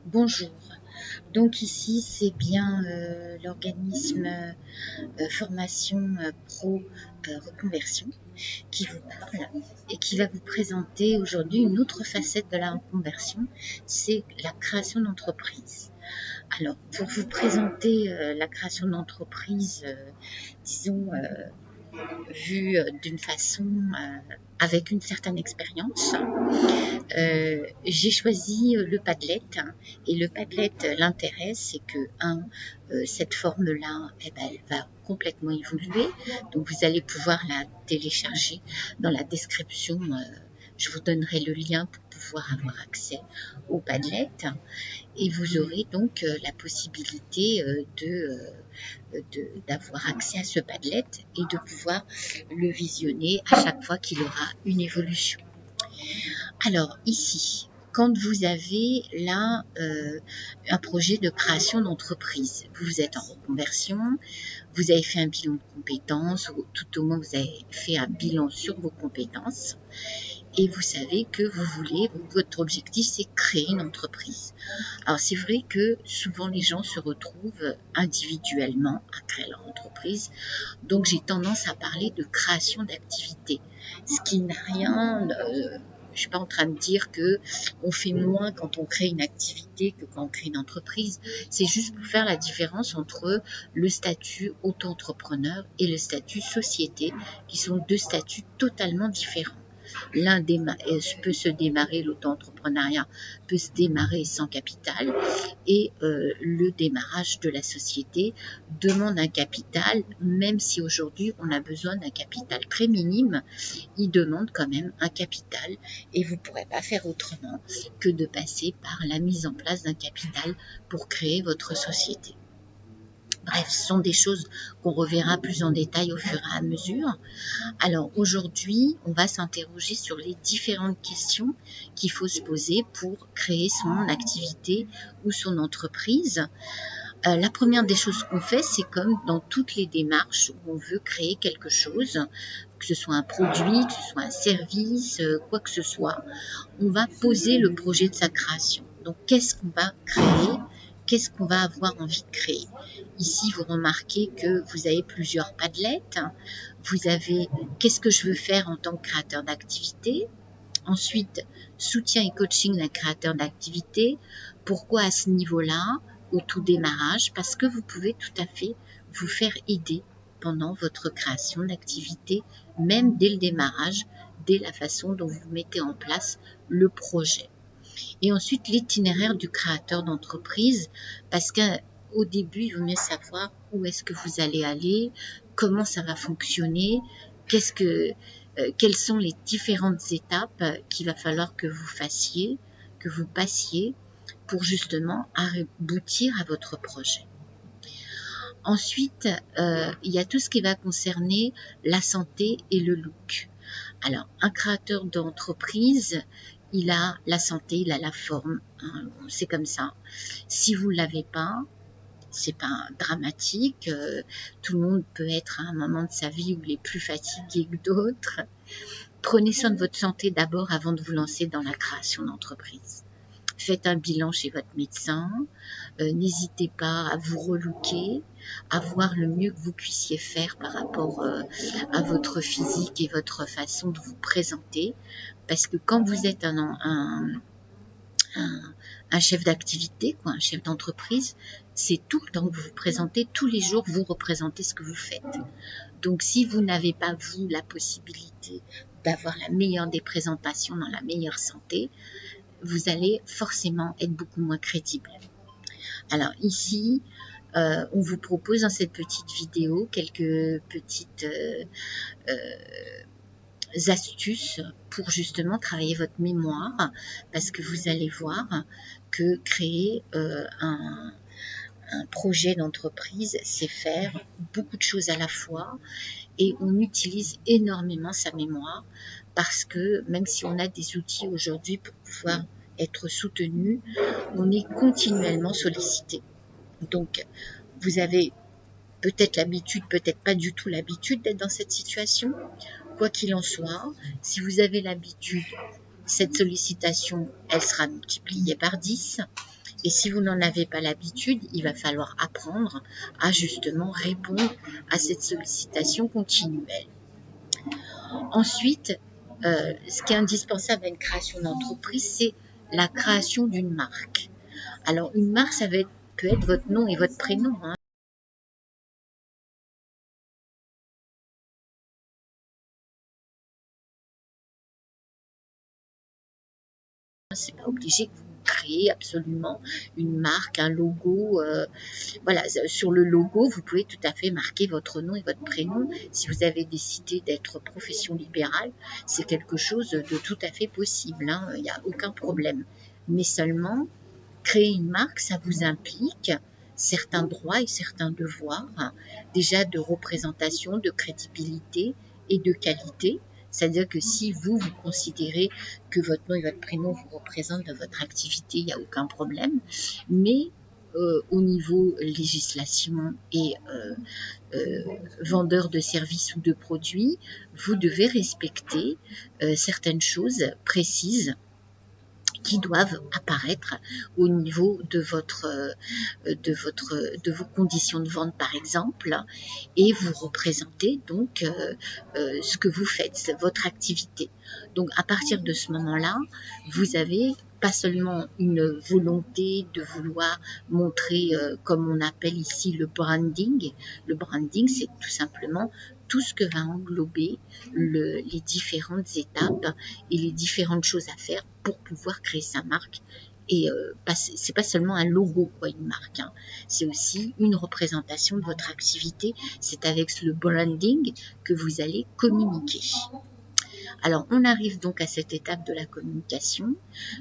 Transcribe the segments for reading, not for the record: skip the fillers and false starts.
Bonjour. Donc ici, c'est bien l'organisme Formation Pro Reconversion qui vous parle et qui va vous présenter aujourd'hui une autre facette de la reconversion, c'est la création d'entreprise. Alors, pour vous présenter la création d'entreprise, disons, vue d'une façon avec une certaine expérience, j'ai choisi le Padlet, et le Padlet, l'intérêt c'est que cette forme-là, elle va complètement évoluer, donc vous allez pouvoir la télécharger dans la description. Je vous donnerai le lien pour pouvoir avoir accès au Padlet, et vous aurez donc la possibilité d'avoir accès à ce Padlet et de pouvoir le visionner à chaque fois qu'il aura une évolution. Alors ici, quand vous avez là un projet de création d'entreprise, vous êtes en reconversion, vous avez fait un bilan de compétences, ou tout au moins vous avez fait un bilan sur vos compétences, et vous savez que votre objectif c'est créer une entreprise. Alors c'est vrai que souvent les gens se retrouvent individuellement à créer leur entreprise, donc j'ai tendance à parler de création d'activité, ce qui n'a rien... je suis pas en train de dire que on fait moins quand on crée une activité que quand on crée une entreprise. C'est juste pour faire la différence entre le statut auto-entrepreneur et le statut société, qui sont deux statuts totalement différents. L'un peut se démarrer, l'auto-entrepreneuriat peut se démarrer sans capital, et le démarrage de la société demande un capital, même si aujourd'hui on a besoin d'un capital très minime, il demande quand même un capital, et vous ne pourrez pas faire autrement que de passer par la mise en place d'un capital pour créer votre société. Bref, ce sont des choses qu'on reverra plus en détail au fur et à mesure. Alors aujourd'hui, on va s'interroger sur les différentes questions qu'il faut se poser pour créer son activité ou son entreprise. La première des choses qu'on fait, c'est comme dans toutes les démarches où on veut créer quelque chose, que ce soit un produit, que ce soit un service, quoi que ce soit, on va poser le projet de sa création. Donc qu'est-ce qu'on va créer ? Qu'est-ce qu'on va avoir envie de créer? Ici, vous remarquez que vous avez plusieurs padlets. Vous avez qu'est-ce que je veux faire en tant que créateur d'activité? Ensuite, soutien et coaching d'un créateur d'activité. Pourquoi à ce niveau-là, au tout démarrage? Parce que vous pouvez tout à fait vous faire aider pendant votre création d'activité, même dès le démarrage, dès la façon dont vous mettez en place le projet. Et ensuite, l'itinéraire du créateur d'entreprise, parce qu'au début, il vaut mieux savoir où est-ce que vous allez aller, comment ça va fonctionner, quelles sont les différentes étapes qu'il va falloir que vous fassiez, que vous passiez pour justement aboutir à votre projet. Ensuite, il y a tout ce qui va concerner la santé et le look. Alors, un créateur d'entreprise, il a la santé, il a la forme, hein, c'est comme ça. Si vous ne l'avez pas, c'est pas dramatique. Tout le monde peut être à un moment de sa vie où il est plus fatigué que d'autres. Prenez soin de votre santé d'abord avant de vous lancer dans la création d'entreprise. Faites un bilan chez votre médecin, n'hésitez pas à vous relooker, à voir le mieux que vous puissiez faire par rapport à votre physique et votre façon de vous présenter, parce que quand vous êtes un chef d'activité, un chef d'entreprise, c'est tout le temps que vous vous présentez, tous les jours vous représentez ce que vous faites. Donc si vous n'avez pas, vous, la possibilité d'avoir la meilleure des présentations dans la meilleure santé, vous allez forcément être beaucoup moins crédible. Alors ici, on vous propose dans cette petite vidéo quelques petites astuces pour justement travailler votre mémoire, parce que vous allez voir que créer un projet d'entreprise, c'est faire beaucoup de choses à la fois, et on utilise énormément sa mémoire, parce que même si on a des outils aujourd'hui pour pouvoir être soutenu, on est continuellement sollicité. Donc, vous avez peut-être l'habitude, peut-être pas du tout l'habitude d'être dans cette situation. Quoi qu'il en soit, si vous avez l'habitude, cette sollicitation, elle sera multipliée par 10. Et si vous n'en avez pas l'habitude, il va falloir apprendre à justement répondre à cette sollicitation continuelle. Ensuite, ce qui est indispensable à une création d'entreprise, c'est la création d'une marque. Alors, une marque, ça peut être votre nom et votre prénom, hein. C'est pas obligé que vous créez absolument une marque, un logo. Voilà, sur le logo, vous pouvez tout à fait marquer votre nom et votre prénom. Si vous avez décidé d'être profession libérale, c'est quelque chose de tout à fait possible, hein. Il n'y a aucun problème. Mais seulement, créer une marque, ça vous implique certains droits et certains devoirs, hein, déjà de représentation, de crédibilité et de qualité. C'est-à-dire que si vous considérez que votre nom et votre prénom vous représentent dans votre activité, il n'y a aucun problème. Mais au niveau législation et vendeur de services ou de produits, vous devez respecter certaines choses précises qui doivent apparaître au niveau de vos conditions de vente par exemple, et vous représentez donc ce que vous faites, votre activité. Donc à partir de ce moment-là, vous avez pas seulement une volonté de vouloir montrer, comme on appelle ici le branding. Le branding, c'est tout simplement tout ce que va englober les différentes étapes et les différentes choses à faire pour pouvoir créer sa marque. Et c'est pas seulement un logo, quoi, une marque, hein. C'est aussi une représentation de votre activité. C'est avec le branding que vous allez communiquer. Alors, on arrive donc à cette étape de la communication.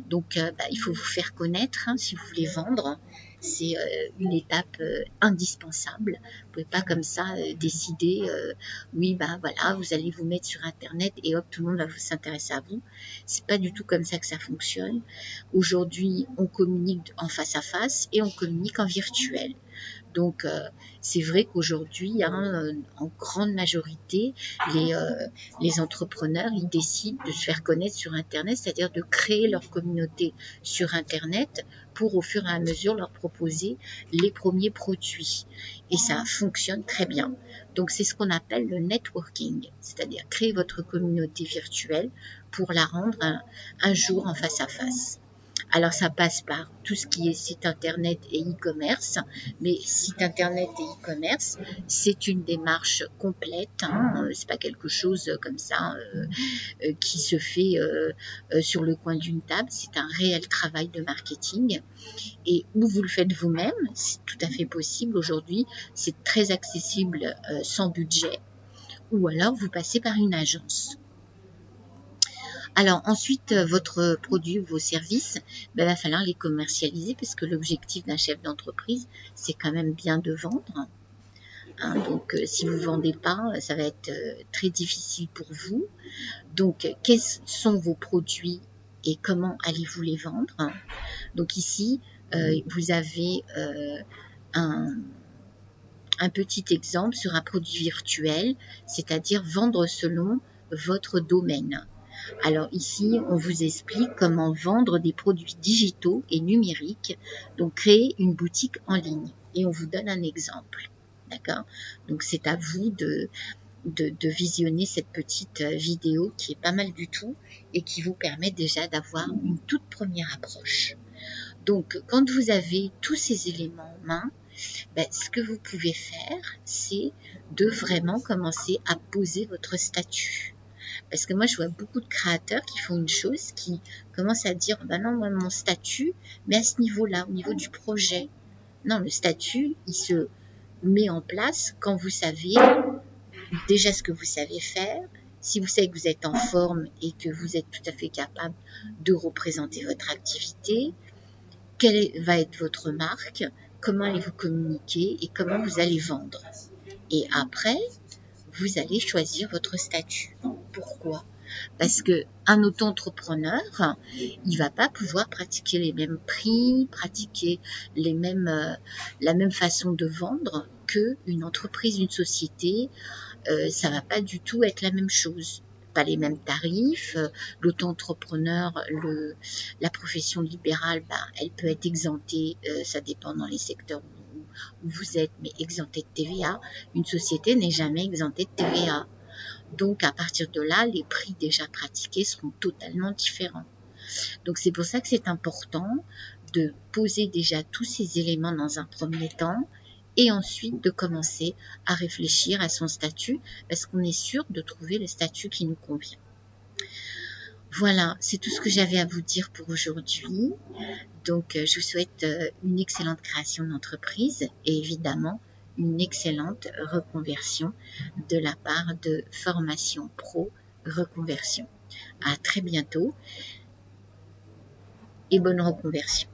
Donc, il faut vous faire connaître, hein, si vous voulez vendre. C'est une étape indispensable. Vous pouvez pas comme ça décider, oui, voilà, vous allez vous mettre sur Internet et hop, tout le monde va s'intéresser à vous. C'est pas du tout comme ça que ça fonctionne. Aujourd'hui, on communique en face à face et on communique en virtuel. Donc, c'est vrai qu'aujourd'hui, hein, en grande majorité, les entrepreneurs, ils décident de se faire connaître sur Internet, c'est-à-dire de créer leur communauté sur Internet pour, au fur et à mesure, leur proposer les premiers produits. Et ça fonctionne très bien. Donc, c'est ce qu'on appelle le networking, c'est-à-dire créer votre communauté virtuelle pour la rendre un jour en face à face. Alors, ça passe par tout ce qui est site internet et e-commerce, mais site internet et e-commerce, c'est une démarche complète, hein, c'est pas quelque chose comme ça qui se fait sur le coin d'une table, c'est un réel travail de marketing. Et où vous le faites vous-même, c'est tout à fait possible aujourd'hui, c'est très accessible sans budget, ou alors vous passez par une agence. Alors ensuite, votre produit ou vos services, va falloir les commercialiser parce que l'objectif d'un chef d'entreprise, c'est quand même bien de vendre, hein. Donc si vous ne vendez pas, ça va être très difficile pour vous. Donc quels sont vos produits et comment allez-vous les vendre? Donc ici, vous avez un petit exemple sur un produit virtuel, c'est-à-dire vendre selon votre domaine. Alors ici, on vous explique comment vendre des produits digitaux et numériques, donc créer une boutique en ligne. Et on vous donne un exemple. D'accord? Donc c'est à vous de visionner cette petite vidéo qui est pas mal du tout et qui vous permet déjà d'avoir une toute première approche. Donc quand vous avez tous ces éléments en main, ce que vous pouvez faire, c'est de vraiment commencer à poser votre statut. Parce que moi, je vois beaucoup de créateurs qui font une chose, qui commencent à dire, non, moi, mon statut, mais à ce niveau-là, au niveau du projet. Non, le statut, il se met en place quand vous savez déjà ce que vous savez faire, si vous savez que vous êtes en forme et que vous êtes tout à fait capable de représenter votre activité, quelle va être votre marque, comment allez-vous communiquer et comment vous allez vendre. Et après, vous allez choisir votre statut. Pourquoi? Parce qu'un auto-entrepreneur, il va pas pouvoir pratiquer les mêmes prix, pratiquer la même façon de vendre qu'une entreprise, une société. Ça va pas du tout être la même chose. pas les mêmes tarifs. L'auto-entrepreneur, la profession libérale, elle peut être exemptée, ça dépend dans les secteurs où vous êtes, mais exemptée de TVA. Une société n'est jamais exemptée de TVA. Donc, à partir de là, les prix déjà pratiqués seront totalement différents. Donc, c'est pour ça que c'est important de poser déjà tous ces éléments dans un premier temps et ensuite de commencer à réfléchir à son statut parce qu'on est sûr de trouver le statut qui nous convient. Voilà, c'est tout ce que j'avais à vous dire pour aujourd'hui. Donc, je vous souhaite une excellente création d'entreprise et évidemment une excellente reconversion de la part de Formation Pro Reconversion. À très bientôt et bonne reconversion.